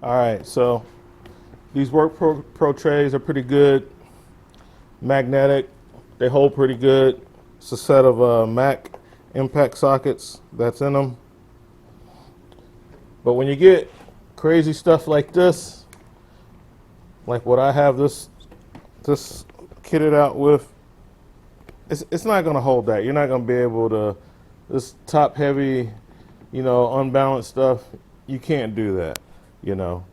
All right, so these Pro trays are pretty good, magnetic. They hold pretty good. It's a set of Mac impact sockets that's in them. But when you get crazy stuff like this, like what I have this kitted out with, it's not gonna hold that. You're not gonna be able to, this top heavy, unbalanced stuff, you can't do that, you know.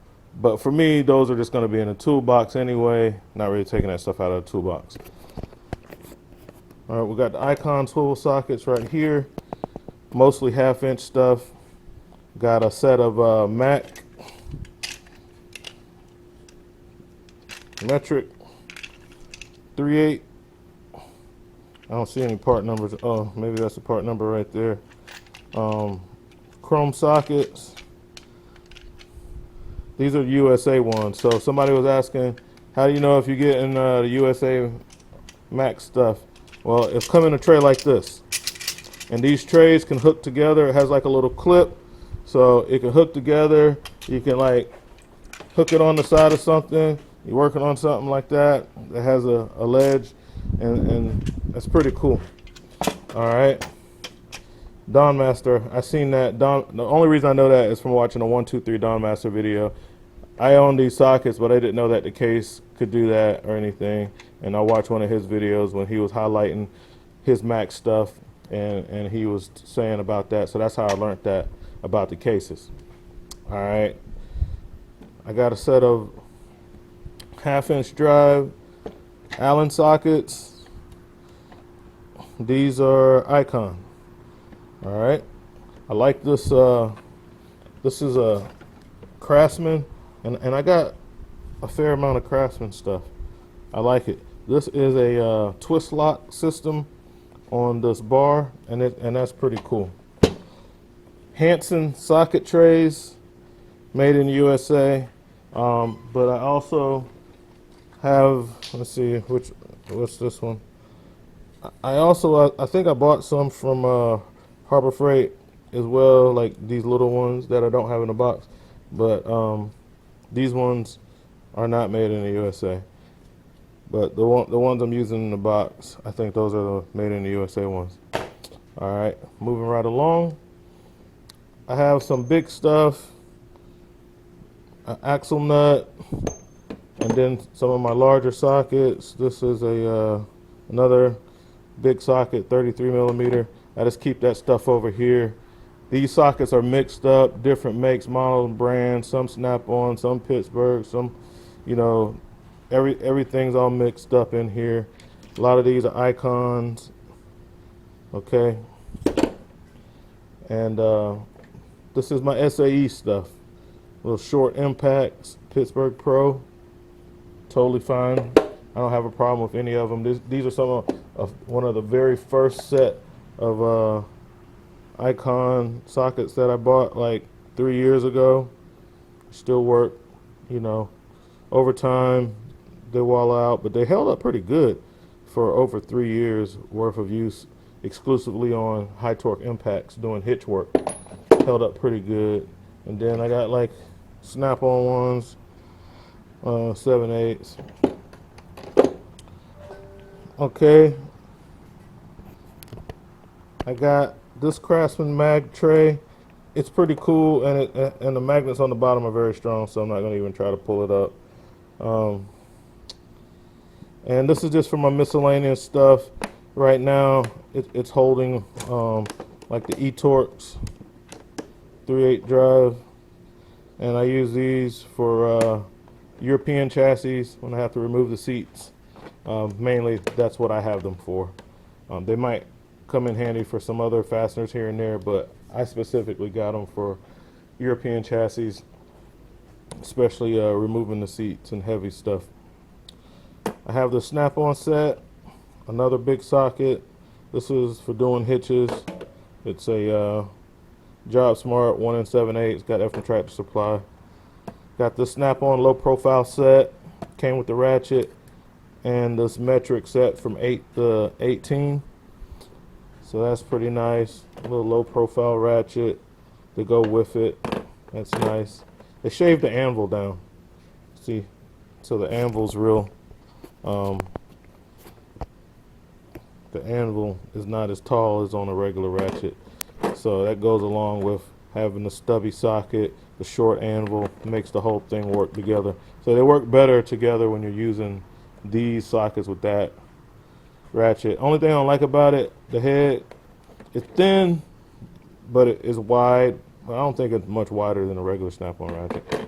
But for me, those are just gonna be in a toolbox anyway. Not really taking that stuff out of the toolbox. All right, we got the Icon swivel sockets right here, mostly 1/2 inch stuff. Got a set of Mac metric 3/8. I don't see any part numbers. Oh, maybe that's the part number right there. Chrome sockets. These are USA ones. So somebody was asking, how do you know if you're getting the USA Mac stuff? Well, it's come in a tray like this. And these trays can hook together. It has like a little clip. So it can hook together. You can like hook it on the side of something. You're working on something like that. It has a ledge. And that's pretty cool. All right. Don Master, I seen that. The only reason I know that is from watching a 123 Don Master video. I own these sockets, but I didn't know that the case could do that or anything. And I watched one of his videos when he was highlighting his Mac stuff, and he was saying about that. So that's how I learned that about the cases. All right. I got a set of 1/2 inch drive Allen sockets. These are Icon. All right. I like this. This is a Craftsman, and I got a fair amount of Craftsman stuff. I like it. This is a twist lock system on this bar, and that's pretty cool. Hanson socket trays, made in USA. But I also have, let's see, what's this one? I think I bought some from Harbor Freight as well, like these little ones that I don't have in the box. But these ones are not made in the USA. But the ones I'm using in the box, I think those are the made in the USA ones. All right, moving right along. I have some big stuff, an axle nut, and then some of my larger sockets. This is another big socket, 33 millimeter. I just keep that stuff over here. These sockets are mixed up, different makes, models, and brands. Some Snap-on, some Pittsburgh, some, you know, everything's all mixed up in here. A lot of these are Icons. Okay. And this is my SAE stuff. Little short impacts, Pittsburgh Pro. Totally fine. I don't have a problem with any of them. These are some of one of the very first set of Icon sockets that I bought like 3 years ago. Still work, you know. Over time, they wall out, but they held up pretty good for over 3 years worth of use, exclusively on high torque impacts doing hitch work. Held up pretty good. And then I got like Snap-on ones, 7/8. Okay, I got this Craftsman mag tray. It's pretty cool, and the magnets on the bottom are very strong, so I'm not gonna even try to pull it up. And this is just for my miscellaneous stuff. Right now, it's holding like the eTorx 3/8 drive, and I use these for European chassis when I have to remove the seats. Mainly, that's what I have them for. They might come in handy for some other fasteners here and there, but I specifically got them for European chassis, especially removing the seats and heavy stuff. I have the Snap-on set, another big socket. This is for doing hitches. It's a Job Smart 1 7/8. It's got F from Tractor Supply. Got the Snap-on low profile set. Came with the ratchet and this metric set from 8 to 18. So that's pretty nice. A little low profile ratchet to go with it. That's nice. They shaved the anvil down. See, so the anvil's real. Um, the anvil is not as tall as on a regular ratchet. So that goes along with having the stubby socket, the short anvil, makes the whole thing work together. So they work better together when you're using these sockets with that ratchet. Only thing I don't like about it, the head, it's thin, but it is wide. I don't think it's much wider than a regular snap-on ratchet.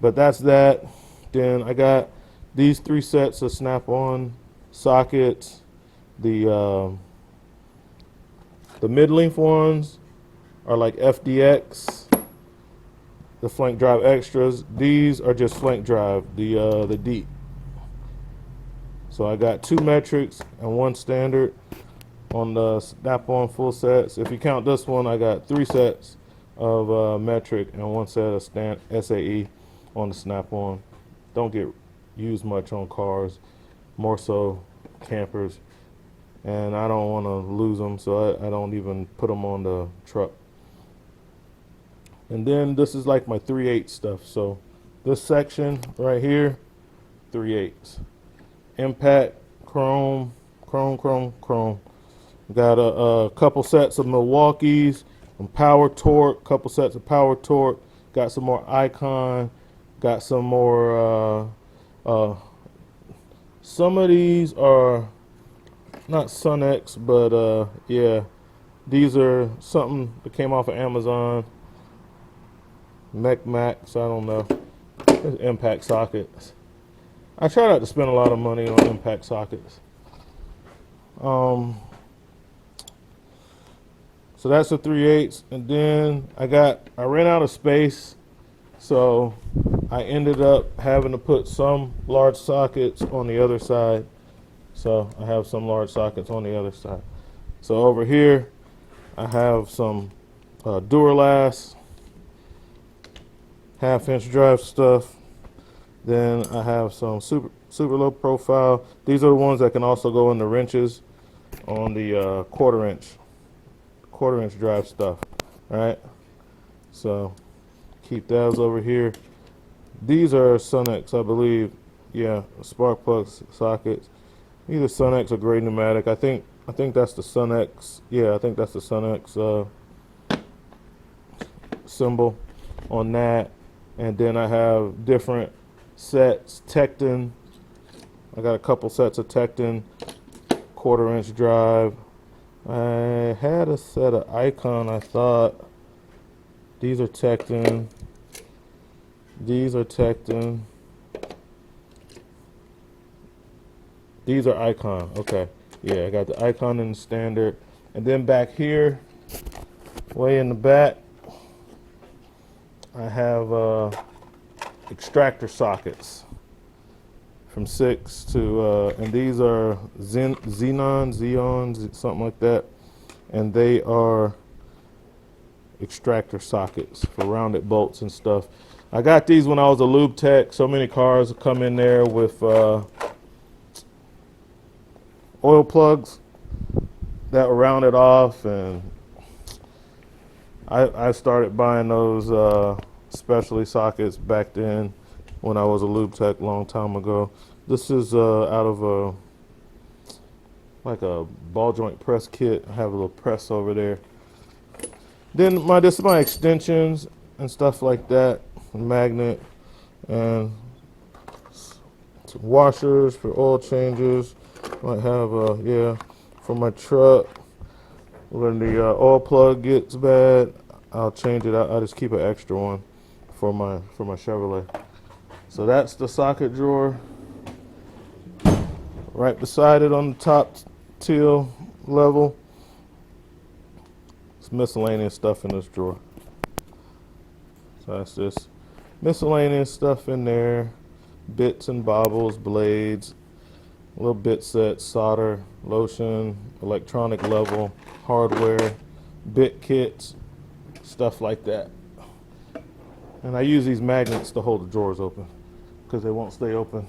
But that's that. Then I got these 3 sets of snap-on sockets. The mid-length ones are like FDX, the flank drive extras. These are just flank drive, the deep. So I got 2 metrics and 1 standard on the snap-on full sets. If you count this one, I got 3 sets of metric and 1 set of SAE on the snap-on. Don't get used much on cars, more so campers. And I don't want to lose them, so I don't even put them on the truck. And then this is like my 3/8 stuff. So this section right here, 3/8. Impact, chrome. Got a couple sets of Milwaukee's, some Power Torque, couple sets of Power Torque. Got some more Icon. Got some more. Some of these are not Sunex, but yeah, these are something that came off of Amazon. Max, I don't know. There's impact sockets. I try not to spend a lot of money on impact sockets. So that's the 3/8, and then I ran out of space, so I ended up having to put some large sockets on the other side. So I have some large sockets on the other side. So over here, I have some Duralast 1/2-inch drive stuff. Then I have some super low profile. These are the ones that can also go in the wrenches on the quarter inch drive stuff. All right. So keep those over here. These are Sunex, I believe. Yeah, spark plug sockets. Either Sunex or Gray Pneumatic. I think that's the Sunex. Yeah, I think that's the Sunex symbol on that. And then I have different sets. Tekton. I got a couple sets of Tekton 1/4 inch drive. I had a set of Icon, I thought. These are Tekton. These are Tekton. These are Icon. Okay. Yeah, I got the Icon in the standard. And then back here, way in the back, I have extractor sockets from 6 to, and these are Xeons, something like that. And they are extractor sockets for rounded bolts and stuff. I got these when I was a lube tech. So many cars come in there with oil plugs that were rounded off, and I started buying those specialty sockets back then when I was a lube tech a long time ago. This is out of like a ball joint press kit. I have a little press over there. Then this is my extensions and stuff like that, magnet, and some washers for oil changes. Might have yeah, for my truck. When the oil plug gets bad, I'll change it out. I'll just keep an extra one for my Chevrolet. So that's the socket drawer. Right beside it on the top till level, it's miscellaneous stuff in this drawer. So that's just miscellaneous stuff in there. Bits and bobbles, blades, little bit set, solder, lotion, electronic level, hardware, bit kits, stuff like that. And I use these magnets to hold the drawers open because they won't stay open.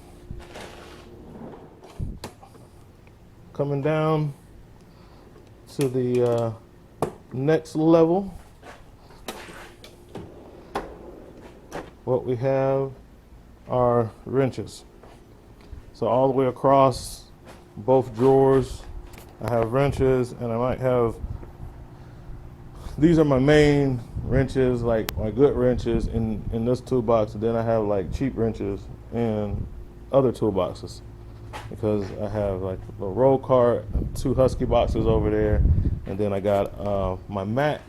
Coming down to the next level, what we have are wrenches. So all the way across both drawers, I have wrenches, and I might have, these are my main wrenches, like my good wrenches in this toolbox, and then I have like cheap wrenches in other toolboxes because I have like a roll cart, 2 Husky boxes over there, and then I got my Mac.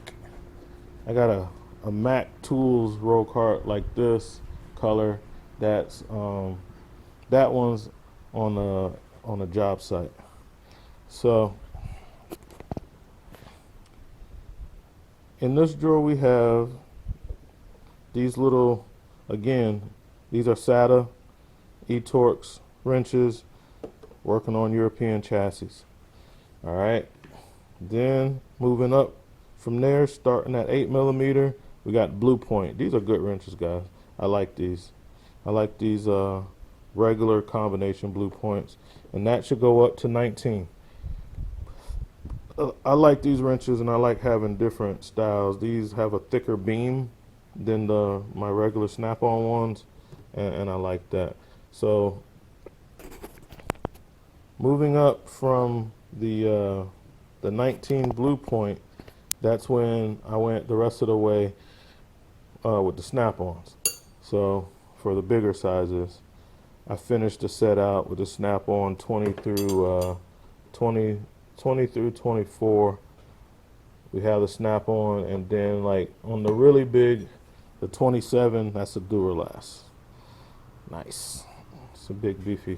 I got a Mac Tools roll cart like this color. That's that one's on a job site. So in this drawer we have these little, again, these are SATA eTorx wrenches working on European chassis. All right. Then moving up from there, starting at 8mm, we got Blue Point. These are good wrenches, guys. I like these. I like these regular combination Blue Points, and that should go up to 19. I like these wrenches, and I like having different styles. These have a thicker beam than my regular snap-on ones, and I like that. So moving up from the 19 Blue Point, that's when I went the rest of the way with the snap-ons. So for the bigger sizes, I finished the set out with the snap-on 20 through 24. We have the snap-on, and then like on the really big, the 27, that's a Duralast. Nice. It's a big beefy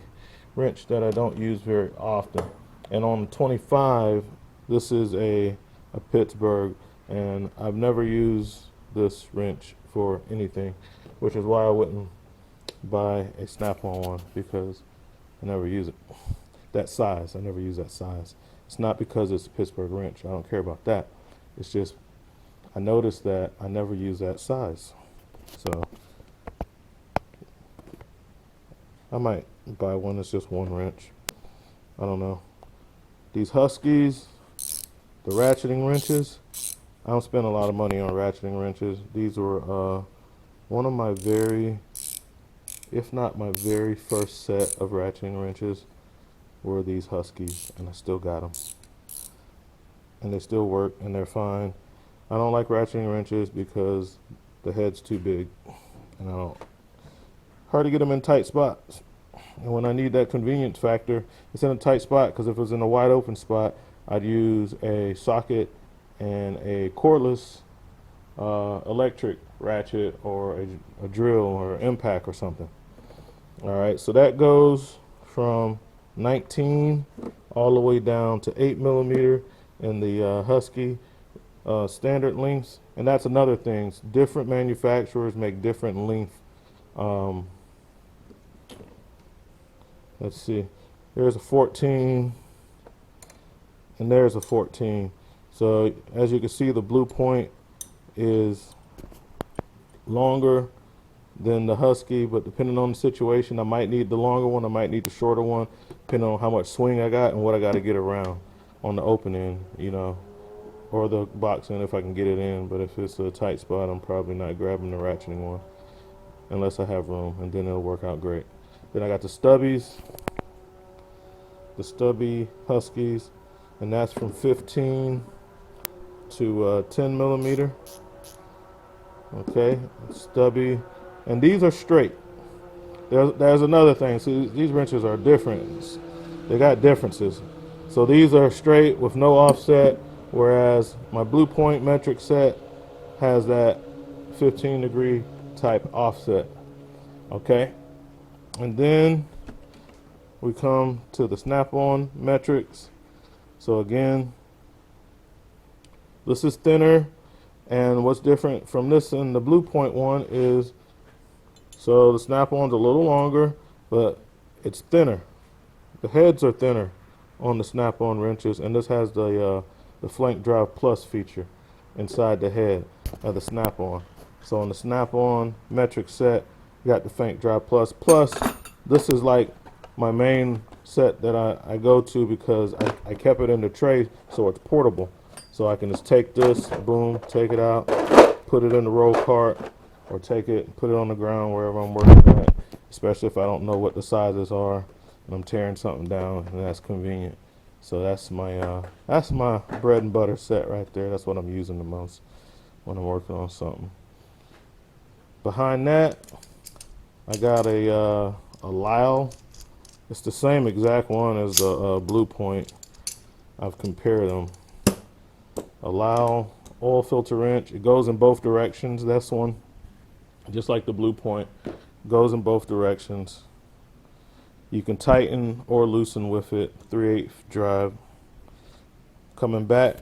wrench that I don't use very often. And on the 25, this is a Pittsburgh, and I've never used this wrench for anything, which is why I wouldn't buy a snap-on one, because I never use it. That size, I never use that size. It's not because it's a Pittsburgh wrench. I don't care about that. It's just I noticed that I never use that size. So I might buy one that's just one wrench. I don't know. These Huskies, the ratcheting wrenches, I don't spend a lot of money on ratcheting wrenches. These were one of my very, if not my very first set of ratcheting wrenches were these Huskies, and I still got them. And they still work, and they're fine. I don't like ratcheting wrenches because the head's too big, and I don't, hard to get them in tight spots. And when I need that convenience factor, it's in a tight spot, because if it was in a wide open spot, I'd use a socket and a cordless electric ratchet, or a drill or impact or something. All right, so that goes from 19 all the way down to 8mm in the Husky standard lengths. And that's another thing. Different manufacturers make different length. Let's see. There's a 14, and there's a 14. So as you can see, the Blue Point is longer than the Husky, but depending on the situation, I might need the longer one, I might need the shorter one, depending on how much swing I got and what I got to get around on the open end, you know, or the box end if I can get it in. But if it's a tight spot, I'm probably not grabbing the ratcheting one unless I have room, and then it'll work out great. Then I got the stubbies, the stubby Huskies, and that's from 15 to 10mm. Okay, stubby, and these are straight. There's another thing. See, these wrenches are different. They got differences. So these are straight with no offset, whereas my Blue Point metric set has that 15-degree type offset. Okay, and then we come to the snap-on metrics. So again, this is thinner, and what's different from this and the Blue Point one is, so the snap-on's a little longer, but it's thinner. The heads are thinner on the snap-on wrenches, and this has the Flank Drive Plus feature inside the head of the snap-on. So on the snap-on metric set, you got the Flank Drive Plus. Plus, this is like my main set that I go to, because I kept it in the tray so it's portable. So I can just take this, boom, take it out, put it in the roll cart, or take it and put it on the ground wherever I'm working at, especially if I don't know what the sizes are and I'm tearing something down, and that's convenient. So that's my bread and butter set right there. That's what I'm using the most when I'm working on something. Behind that, I got a Lyle. It's the same exact one as the Blue Point. I've compared them. A Lyle oil filter wrench. It goes in both directions. That's one, just like the Blue Point, goes in both directions. You can tighten or loosen with it. 3/8 drive. Coming back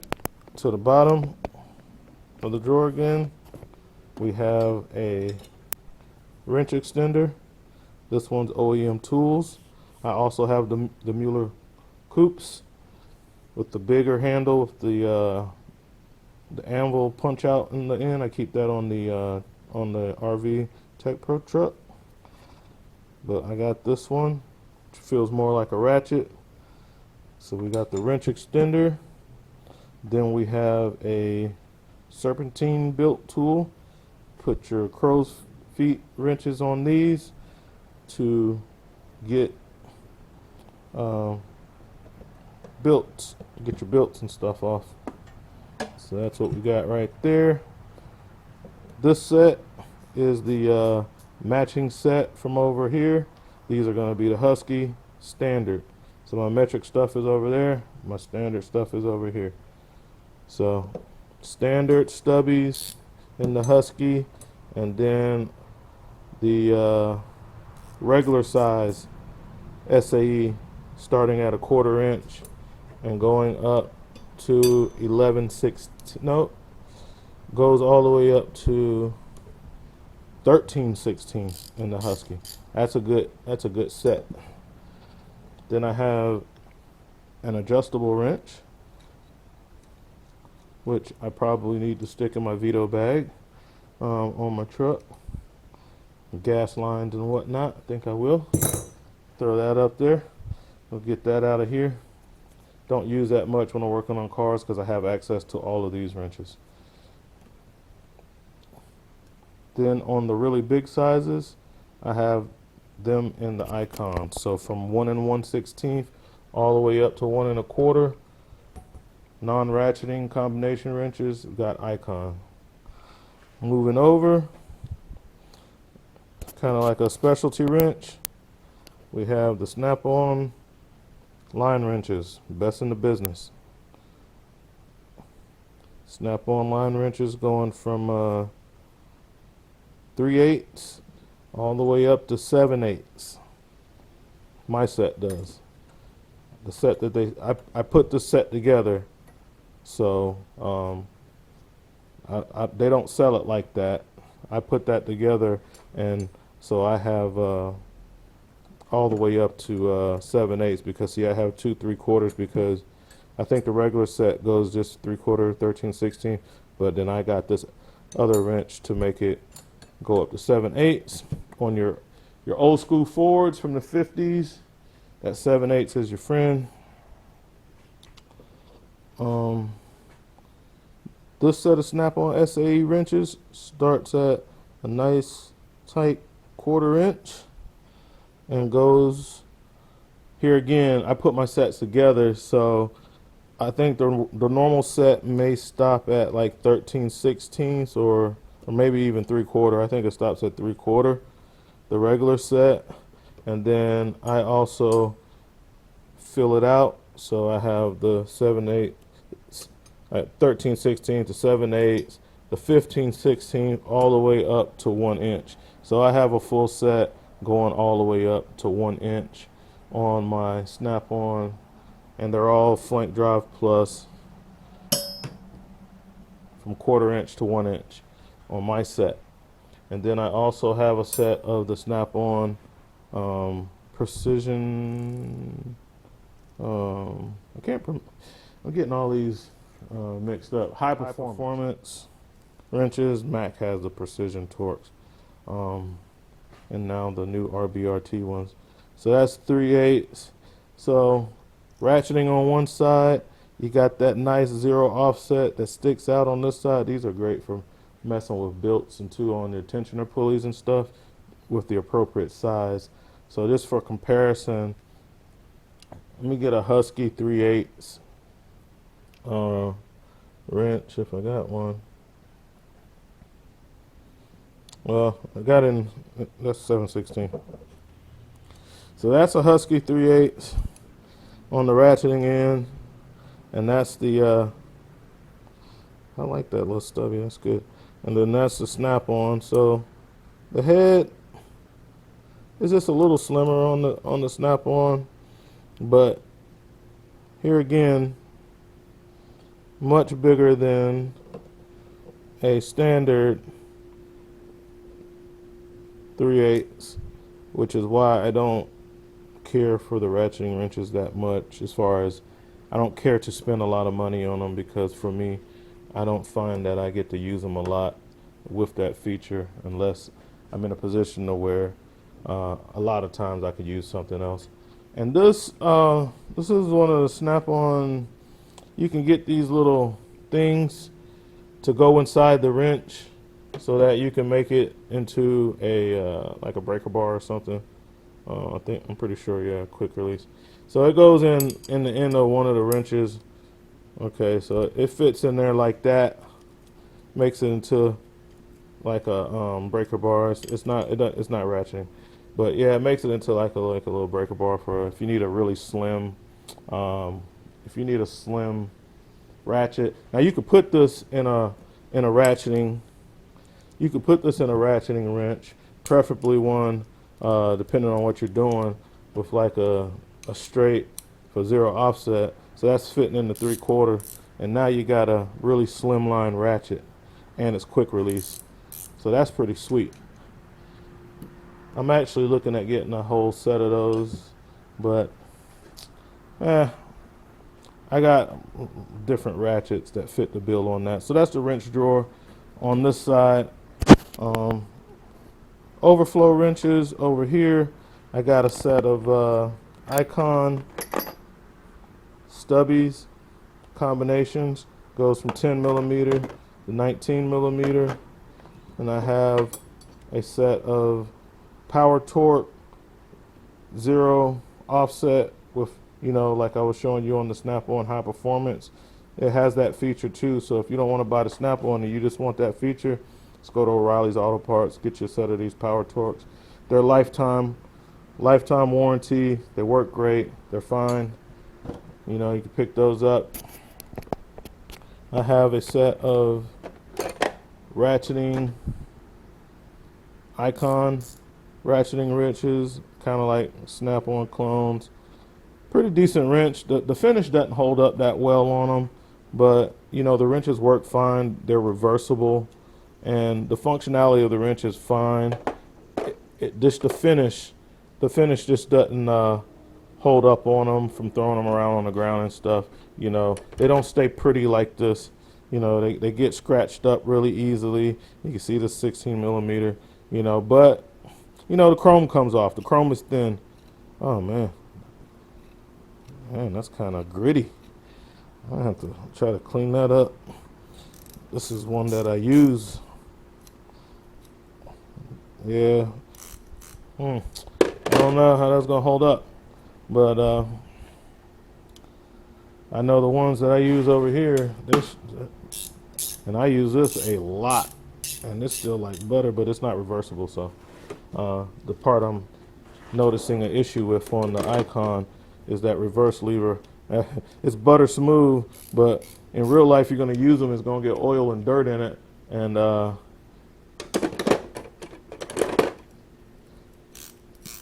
to the bottom of the drawer again, we have a wrench extender. This one's OEM Tools. I also have the Mueller Coops with the bigger handle with the anvil punch out in the end. I keep that on the RV Tech Pro truck. But I got this one, which feels more like a ratchet. So we got the wrench extender. Then we have a serpentine built tool. Put your crow's feet wrenches on these to get get your belts and stuff off. So that's what we got right there. This set is the matching set from over here. These are going to be the Husky standard. So my metric stuff is over there. My standard stuff is over here. So standard stubbies in the Husky, and then the regular size SAE starting at 1/4 inch and going up to 11/16. No, goes all the way up to 13/16 in the Husky. That's a good set. Then I have an adjustable wrench, which I probably need to stick in my Vito bag on my truck. Gas lines and whatnot. I think I will. Throw that up there. We'll get that out of here. Don't use that much when I'm working on cars because I have access to all of these wrenches. Then on the really big sizes, I have them in the Icon. So from 1 1/16 all the way up to 1 1/4. Non-ratcheting combination wrenches, we've got Icon. Moving over, kind of like a specialty wrench, we have the Snap-on line wrenches, best in the business. Snap-on line wrenches going from 3/8 all the way up to 7/8. My set does. The set that I put the set together, so they don't sell it like that. I put that together, and so I have all the way up to 7/8 because see, I have 2 3/4 because I think the regular set goes just 3/4 13/16, but then I got this other wrench to make it go up to 7/8 on your old school Fords from the 50s. That 7/8 is your friend. This set of Snap-on SAE wrenches starts at a nice tight 1/4 inch and goes here again. I put my sets together, so I think the normal set may stop at like 13/16 or maybe even 3/4. I think it stops at 3/4, the regular set. And then I also fill it out, so I have the 7/8 at 13/16 to 7/8, the 15/16 all the way up to 1 inch. So I have a full set going all the way up to 1 inch on my Snap-on, and they're all flank drive plus from 1/4 inch to 1 inch on my set. And then I also have a set of the Snap-on precision. I'm getting all these mixed up. High performance wrenches. Mac has the precision Torx, and now the new RBRT ones. So that's 3/8. So ratcheting on one side, you got that nice 0 offset that sticks out on this side. These are great for messing with bolts and too on the tensioner pulleys and stuff with the appropriate size. So just for comparison, let me get a Husky 3/8 wrench if I got one. Well, I got in, that's 7/16. So that's a Husky 3/8 on the ratcheting end, and that's the, I like that little stubby, that's good. And then that's the snap-on. So the head is just a little slimmer on the snap-on, but here again, much bigger than a standard 3/8, which is why I don't care for the ratcheting wrenches that much. As far as I don't care to spend a lot of money on them, because for me, I don't find that I get to use them a lot with that feature unless I'm in a position to where a lot of times I could use something else. And this is one of the Snap-on. You can get these little things to go inside the wrench so that you can make it into a like a breaker bar or something. I'm pretty sure, yeah, quick release. So it goes in the end of one of the wrenches. Okay, so it fits in there like that, makes it into like a breaker bar. It's not ratcheting, but yeah, it makes it into like a little breaker bar for if you need a really slim, if you need a slim ratchet. Now you could put this in a ratcheting. You could put this in a ratcheting wrench, preferably one, depending on what you're doing, with like a straight for 0 offset. So that's fitting in the 3/4, and now you got a really slimline ratchet, and it's quick release. So that's pretty sweet. I'm actually looking at getting a whole set of those, but I got different ratchets that fit the bill on that. So that's the wrench drawer. On this side, overflow wrenches over here. I got a set of Icon stubbies combinations. Goes from 10 millimeter to 19 millimeter. And I have a set of Power Torque 0 offset with, you know, like I was showing you on the Snap-on High Performance. It has that feature too. So if you don't want to buy the Snap-on and you just want that feature, let's go to O'Reilly's Auto Parts, get you a set of these Power Torques. They're lifetime warranty. They work great. They're fine. You know, you can pick those up. I have a set of ratcheting Icon ratcheting wrenches, kind of like Snap-on clones. Pretty decent wrench. The finish doesn't hold up that well on them, but you know, the wrenches work fine. They're reversible, and the functionality of the wrench is fine. Just the finish just doesn't hold up on them from throwing them around on the ground and stuff. You know, they don't stay pretty like this. You know, they get scratched up really easily. You can see the 16 millimeter, you know, but you know, the chrome comes off. The chrome is thin. Oh man, that's kind of gritty. I have to try to clean that up. This is one that I use. Yeah. I don't know how that's gonna hold up, but I know the ones that I use over here, and I use this a lot, and it's still like butter, but it's not reversible. So the part I'm noticing an issue with on the Icon is that reverse lever. It's butter smooth, but in real life you're gonna use them, it's gonna get oil and dirt in it, and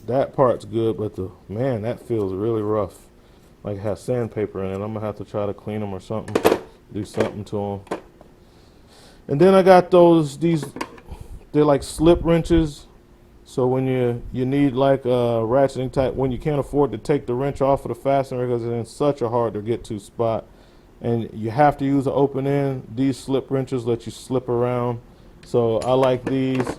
that part's good, but that feels really rough. Like it has sandpaper in it. I'm gonna have to try to clean them or something, do something to them. And then I got they're like slip wrenches. So when you need like a ratcheting type, when you can't afford to take the wrench off of the fastener because it's in such a hard to get to spot, and you have to use an open end, these slip wrenches let you slip around. So I like these.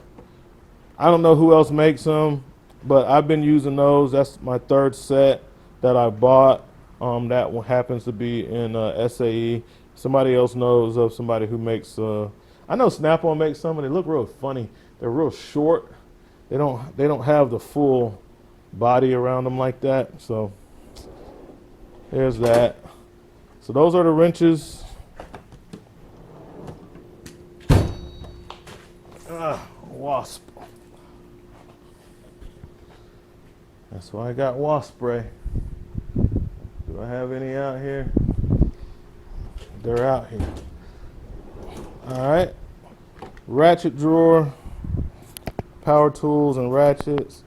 I don't know who else makes them, but I've been using those. That's my third set that I bought. That one happens to be in SAE. Somebody else knows of somebody who makes. I know Snap-on makes some, and they look real funny. They're real short. They don't have the full body around them like that. So there's that. So those are the wrenches. Wasp. That's why I got wasp spray. Do I have any out here? They're out here. All right. Ratchet drawer, power tools and ratchets.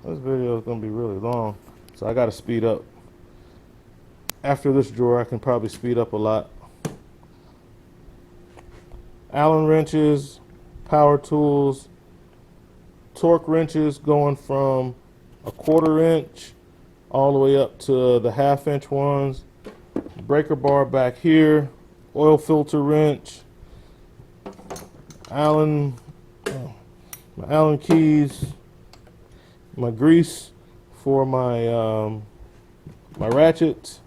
This video is going to be really long, so I got to speed up. After this drawer, I can probably speed up a lot. Allen wrenches, power tools, torque wrenches going from a 1/4 inch all the way up to the 1/2 inch ones. Breaker bar back here, oil filter wrench, Allen, my Allen keys, my grease for my my ratchets.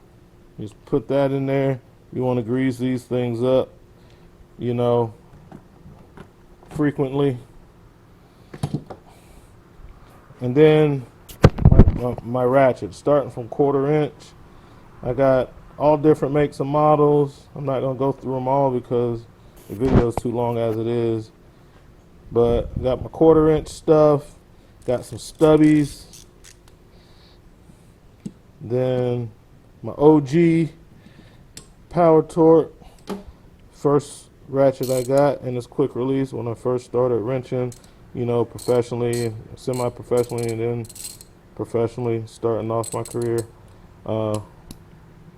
Just put that in there. You want to grease these things up, you know, frequently. And then my ratchet, starting from 1/4 inch. I got all different makes and models. I'm not gonna go through them all because the video is too long as it is. But I got my 1/4 inch stuff. Got some stubbies. Then my OG power torque. First ratchet I got in this quick release when I first started wrenching, you know, professionally, semi-professionally, and then professionally starting off my career.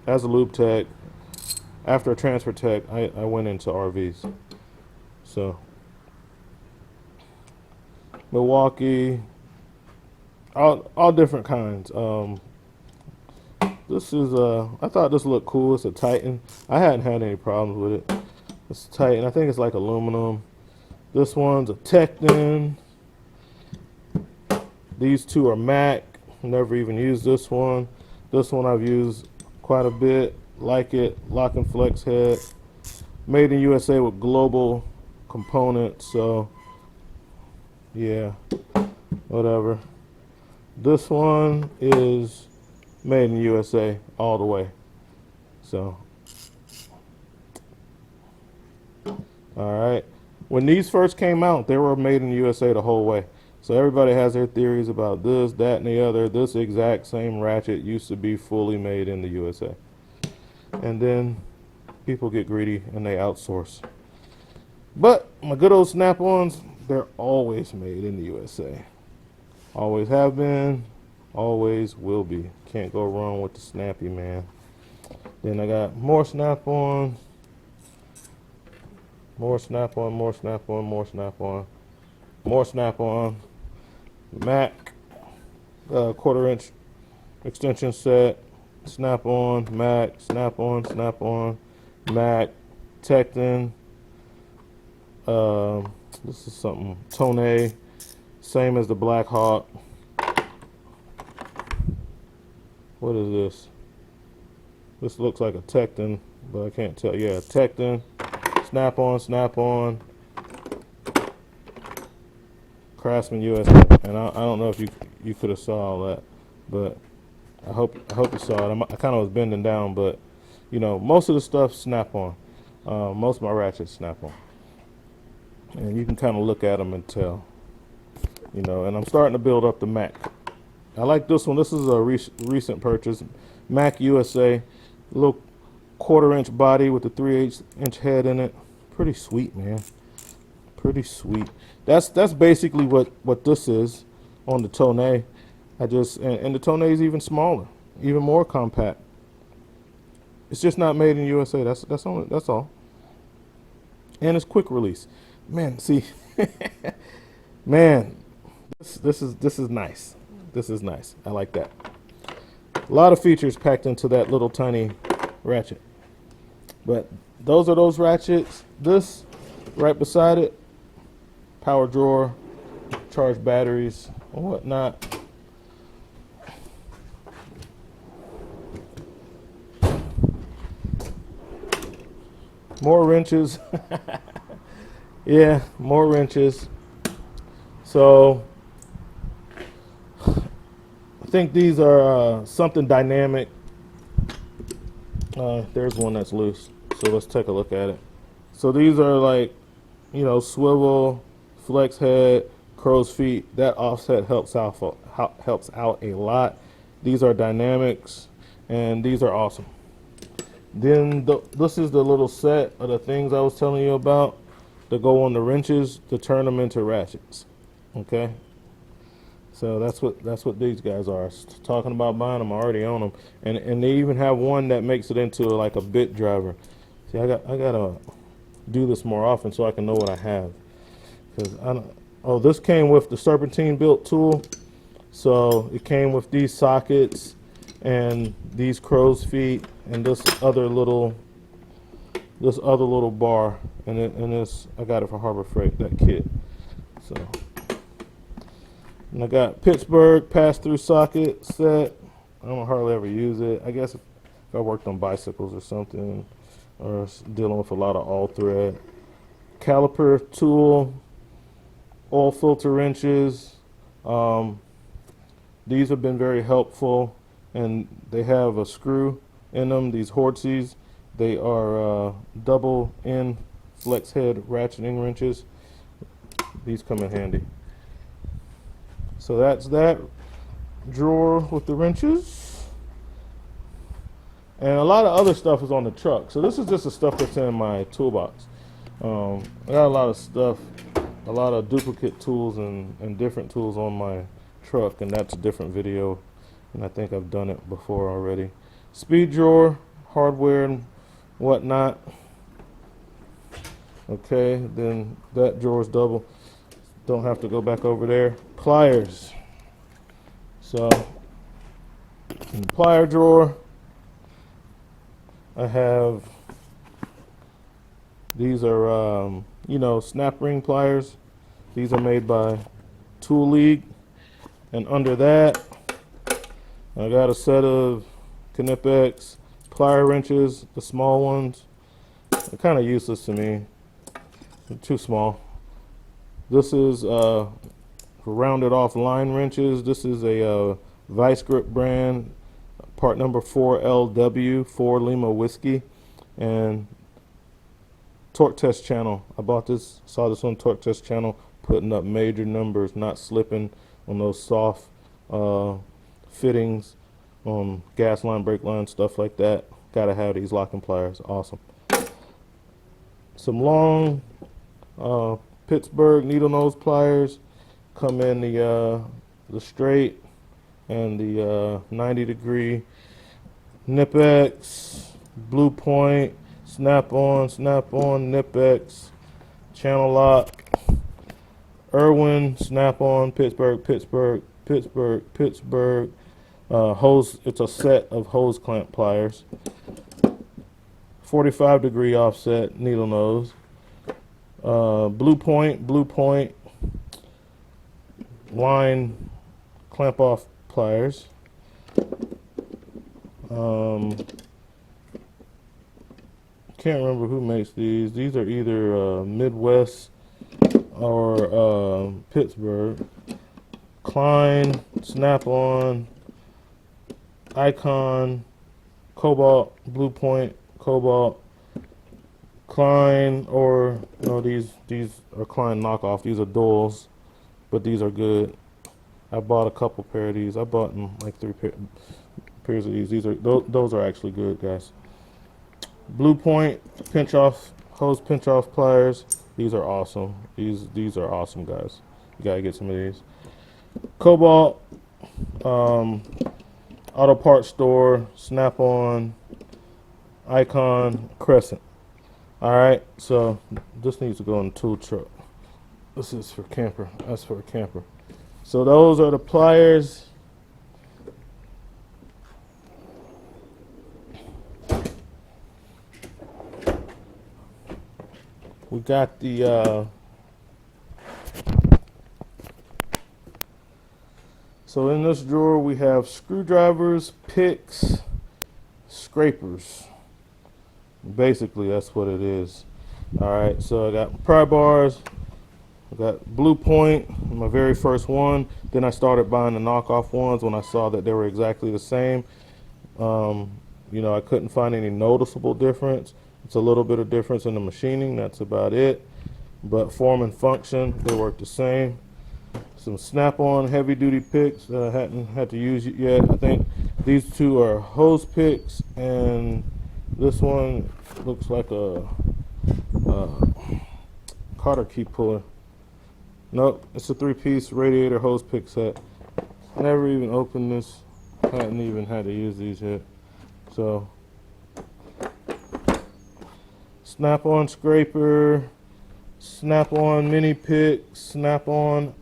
As a lube tech, after a transfer tech, I went into RVs. So, Milwaukee, all different kinds. This is, I thought this looked cool. It's a Titan. I hadn't had any problems with it. It's a Titan. I think it's like aluminum. This one's a Tekton. These two are Mac. Never even used this one. This one I've used quite a bit. Like it. Lock and flex head. Made in USA with global components. So, yeah. Whatever. This one is made in USA all the way. So, alright. When these first came out, they were made in USA the whole way. So everybody has their theories about this, that, and the other. This exact same ratchet used to be fully made in the USA. And then people get greedy and they outsource. But my good old Snap-ons, they're always made in the USA. Always have been, always will be. Can't go wrong with the Snappy, man. Then I got more Snap-on, more Snap-on, more Snap-on, more Snap-on, more Snap-on. Mac 1/4 inch extension set, Snap-on, Mac, Snap-on, Snap-on, Mac, Tekton. This is something Tone, same as the Black Hawk. What is this? This looks like a Tekton, but I can't tell. Yeah, Tekton, Snap-on, Snap-on, Craftsman USA. And I don't know if you could have saw all that, but I hope you saw it. I kind of was bending down, but you know, most of the stuff Snap-on. Most of my ratchets Snap-on, and you can kind of look at them and tell. You know, and I'm starting to build up the Mac. I like this one. This is a recent purchase. Mac USA, little 1/4 inch body with a 3/8 inch head in it. Pretty sweet, man. Pretty sweet. That's basically what this is on the Tone. And the Tone is even smaller, even more compact. It's just not made in USA. That's all. And it's quick release. Man, see, man, this is nice. This is nice. I like that. A lot of features packed into that little tiny ratchet. But those are those ratchets. This right beside it, power drawer, charge batteries and whatnot. More wrenches. Yeah, more wrenches. So I think these are something dynamic. There's one that's loose. So let's take a look at it. So these are like, swivel, flex head, crow's feet. That offset helps out a lot. These are dynamics, and these are awesome. Then this is the little set of the things I was telling you about to go on the wrenches to turn them into ratchets. Okay, so that's what these guys are. Talking about buying them, I already own them, and they even have one that makes it into like a bit driver. See, I gotta do this more often so I can know what I have. Cause I don't. Oh, this came with the Serpentine built tool, so it came with these sockets and these crow's feet and this other little bar, and this I got it for Harbor Freight, that kit. So, and I got Pittsburgh pass-through socket set. I don't hardly ever use it. I guess if I worked on bicycles or something, or dealing with a lot of all thread. Caliper tool, oil filter wrenches. These have been very helpful, and they have a screw in them. These Hortsies, they are double end flex head ratcheting wrenches. These come in handy. So that's that drawer with the wrenches. And a lot of other stuff is on the truck. So this is just the stuff that's in my toolbox. I got a lot of stuff, a lot of duplicate tools and different tools on my truck, and that's a different video, and I think I've done it before already. Speed drawer, hardware and whatnot. Okay, then that drawer is double. Don't have to go back over there. Pliers. So in the plier drawer, I have, these are snap ring pliers. These are made by Tool League. And under that, I got a set of Knipex plier wrenches, the small ones. They're kind of useless to me. They're too small. This is rounded off line wrenches. This is a Vice Grip brand, part number 4LW, 4 Lima Whiskey, and Torque Test Channel. I saw this on Torque Test Channel, putting up major numbers, not slipping on those soft fittings on gas line, brake line, stuff like that. Gotta have these locking pliers. Awesome. Some long Pittsburgh needle nose pliers come in the straight and the 90-degree. Knipex, Blue Point, snap-on, Knipex, channel lock, Irwin, snap-on, Pittsburgh. Hose. It's a set of hose clamp pliers. 45-degree offset needle nose. Blue Point line clamp off pliers. Can't remember who makes these. These are either Midwest or Pittsburgh. Klein, Snap-on, Icon, Cobalt, Blue Point, Cobalt, Klein, or no, these are Klein knockoff. These are duals, but these are good. I bought a couple pair of these. I bought them like 3 pairs of these. Those are actually good, guys. Blue Point hose pinch off pliers. These are awesome. These are awesome, guys. You gotta get some of these. Cobalt, auto parts store, Snap-on, Icon, Crescent. All right, so this needs to go in the tool truck. This is for camper. That's for a camper. So those are the pliers. We got the so in this drawer we have screwdrivers, picks, scrapers. Basically that's what it is. All right, so I got pry bars. I got Blue Point, my very first one. Then I started buying the knockoff ones when I saw that they were exactly the same. Um, you know, I couldn't find any noticeable difference. It's a little bit of difference in the machining. That's about it. But form and function, they work the same. Some Snap-on heavy-duty picks that I hadn't had to use yet. I think these two are hose picks, and this one looks like a Carter key puller. Nope, it's a 3-piece radiator hose pick set. Never even opened this. Hadn't even had to use these yet. So, Snap-on scraper, Snap-on mini pick, Snap-on.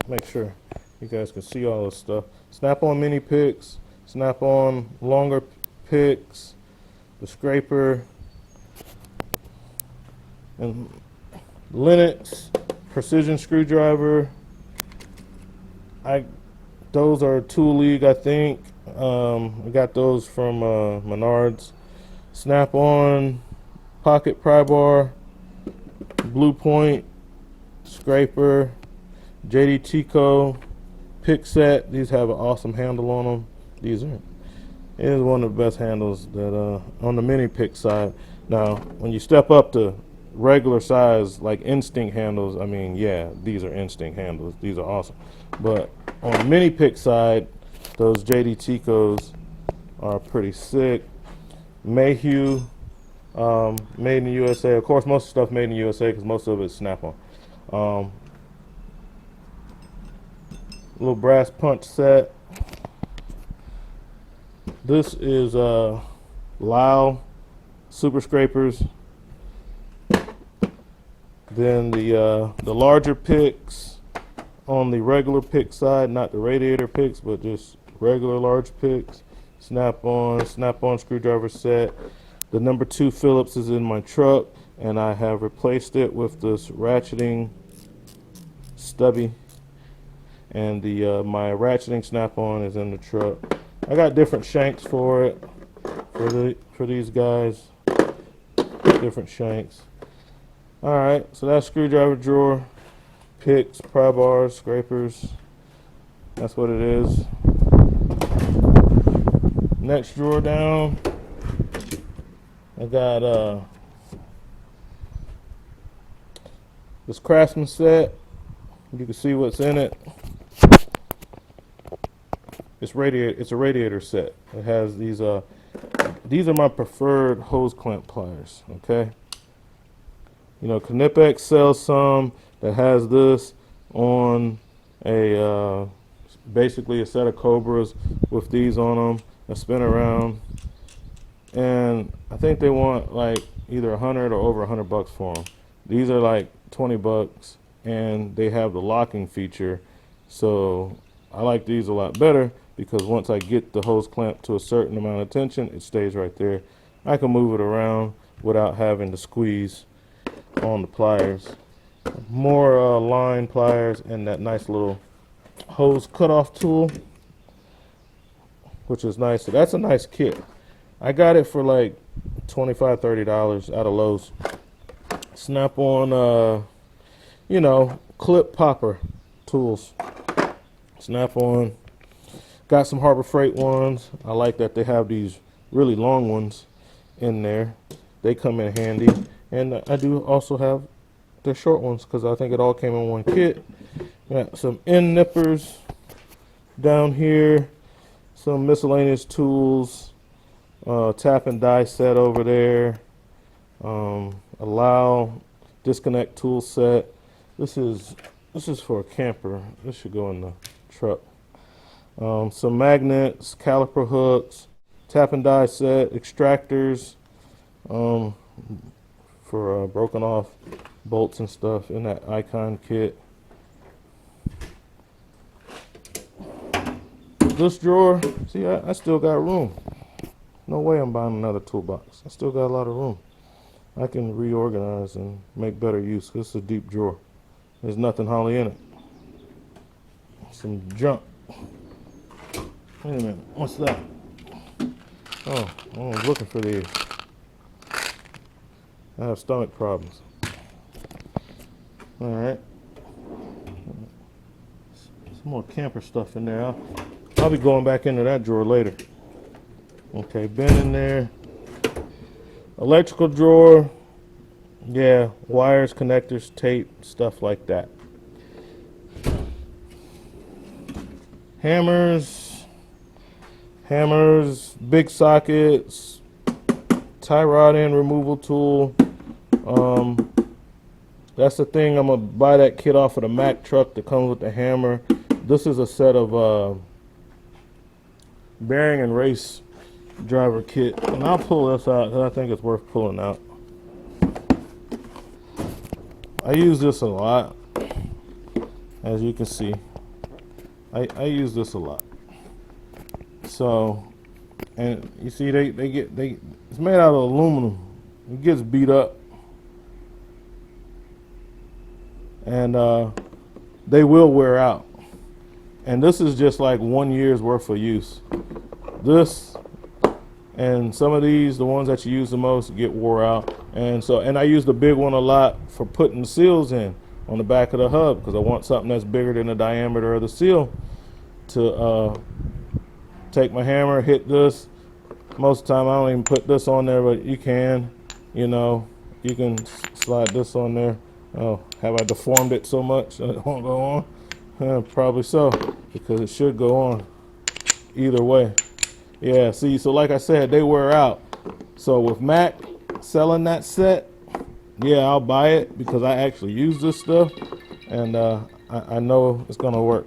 Make sure you guys can see all this stuff. Snap-on mini picks, Snap-on longer picks, the scraper, and Lennox precision screwdriver. Those are Tool League, I think. I got those from Menards. Snap-on pocket pry bar, Blue Point scraper, JD Tico pick set. These have an awesome handle on them. It is one of the best handles that on the mini pick side. Now, when you step up to regular size like Instinct handles, I mean, yeah, these are Instinct handles. These are awesome. But on the mini pick side, those JD Ticos are pretty sick. Mayhew, made in the USA. Of course, most stuff made in the USA because most of it is Snap-on. Little brass punch set. This is Lyle super scrapers. Then the larger picks on the regular pick side, not the radiator picks, but just regular large picks. Snap-on screwdriver set. The number 2 Phillips is in my truck, and I have replaced it with this ratcheting stubby. And the my ratcheting Snap-on is in the truck. I got different shanks for it, for these guys. Different shanks. All right, so that's screwdriver drawer, picks, pry bars, scrapers. That's what it is. Next drawer down, I got this Craftsman set. You can see what's in it. It's a radiator set. It has these are my preferred hose clamp pliers, okay? You know, Knipex sells some that has this on a basically a set of Cobras with these on them that spin around, and I think they want like either 100 or over $100 for them. These are like $20, and they have the locking feature, so I like these a lot better because once I get the hose clamp to a certain amount of tension, it stays right there. I can move it around without having to squeeze on the pliers. More line pliers and that nice little hose cutoff tool, which is nice. So that's a nice kit. I got it for like $25, $30 out of Lowe's. Snap-on, you know, clip popper tools. Snap-on. Got some Harbor Freight ones. I like that they have these really long ones in there. They come in handy. And I do also have the short ones because I think it all came in one kit. Got some end nippers down here. Some miscellaneous tools. Tap and die set over there. Allow disconnect tool set. This is for a camper. This should go in the truck. Some magnets, caliper hooks, tap and die set, extractors for broken off bolts and stuff in that Icon kit. This drawer, see, I still got room. No way I'm buying another toolbox. I still got a lot of room. I can reorganize and make better use. This is a deep drawer. There's nothing holly in it. Some junk. Wait a minute, what's that? Oh, I was looking for these. I have stomach problems. All right. Some more camper stuff in there. I'll be going back into that drawer later. Okay, bin in there. Electrical drawer. Yeah, wires, connectors, tape, stuff like that. Hammers, big sockets, tie rod end removal tool. That's the thing. I'm gonna buy that kit off of the Mack truck that comes with the hammer. This is a set of bearing and race driver kit, and I'll pull this out because I think it's worth pulling out. I use this a lot, as you can see. I use this a lot. So, and you see, it's made out of aluminum. It gets beat up, and they will wear out. And this is just like 1 year's worth of use. This and some of these, the ones that you use the most, get wore out. And I use the big one a lot for putting the seals in on the back of the hub, because I want something that's bigger than the diameter of the seal to take my hammer, hit this. Most of the time I don't even put this on there, but you can, you can slide this on there. Oh, have I deformed it so much that it won't go on? Probably so, because it should go on either way. Yeah, see, so like I said, they wear out. So with Mack selling that set, yeah, I'll buy it because I actually use this stuff, and I know it's gonna work.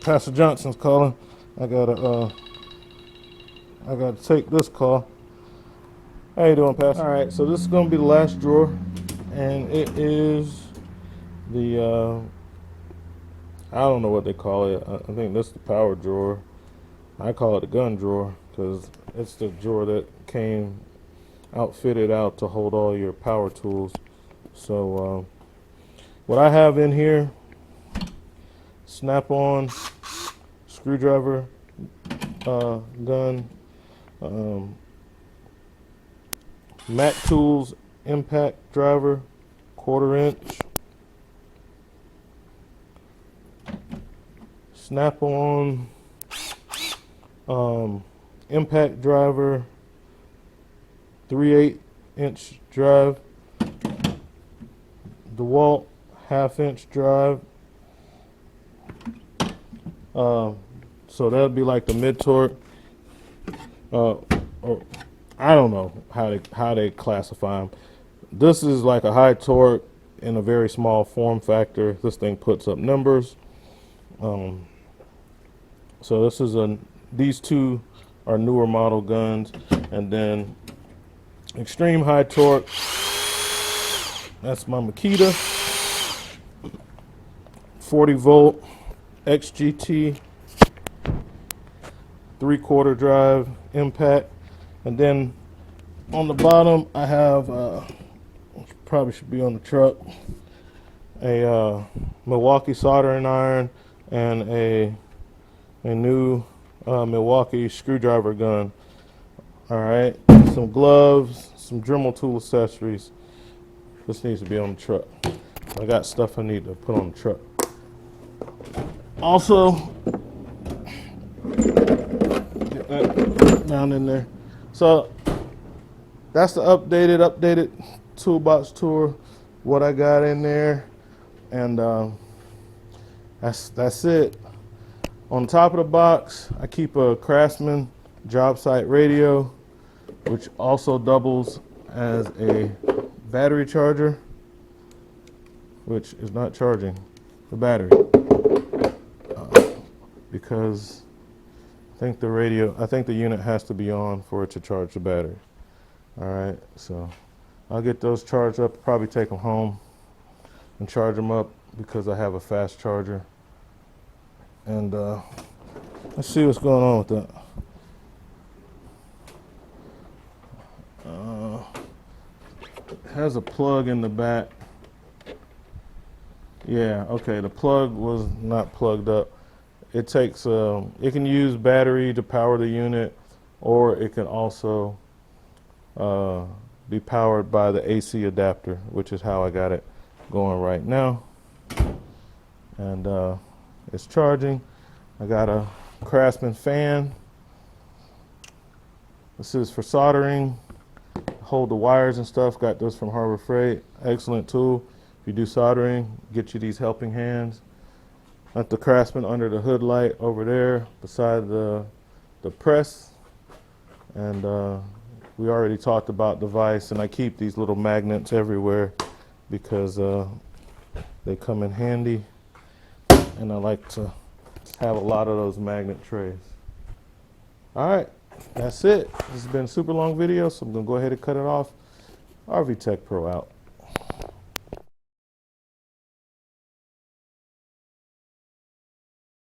Pastor Johnson's calling. I gotta take this call. How you doing, Pastor? All right, so this is gonna be the last drawer, and it is the I don't know what they call it. I think this is the power drawer. I call it the gun drawer because it's the drawer that came outfitted out to hold all your power tools. So what I have in here: Snap-on screwdriver gun, Mack Tools impact driver, 1/4 inch, Snap-on impact driver, 3/8 inch drive, DeWalt 1/2 inch drive. So that'd be like the mid-torque, or I don't know how they classify them. This is like a high torque in a very small form factor. This thing puts up numbers. So this is these two are newer model guns, and then extreme high torque. That's my Makita 40 volt XGT 3/4 drive impact, and then on the bottom I have which probably should be on the truck, a Milwaukee soldering iron and a new Milwaukee screwdriver gun. All right, some gloves, some Dremel tool accessories. This needs to be on the truck. I got stuff I need to put on the truck. Also, get that down in there. So that's the updated toolbox tour. What I got in there, and that's it. On top of the box, I keep a Craftsman job site radio, which also doubles as a battery charger, which is not charging the battery because I think the unit has to be on for it to charge the battery. All right, so I'll get those charged up, probably take them home and charge them up because I have a fast charger. And let's see what's going on with that. It has a plug in the back. Yeah, okay, the plug was not plugged up. It takes, it can use battery to power the unit, or it can also be powered by the AC adapter, which is how I got it going right now. And it's charging. I got a Craftsman fan. This is for soldering, hold the wires and stuff. Got this from Harbor Freight. Excellent tool. If you do soldering, get you these helping hands. Got the Craftsman under the hood light over there beside the press. And we already talked about the vise, and I keep these little magnets everywhere because they come in handy, and I like to have a lot of those magnet trays. All right, that's it. This has been a super long video, so I'm gonna go ahead and cut it off. RV Tech Pro out.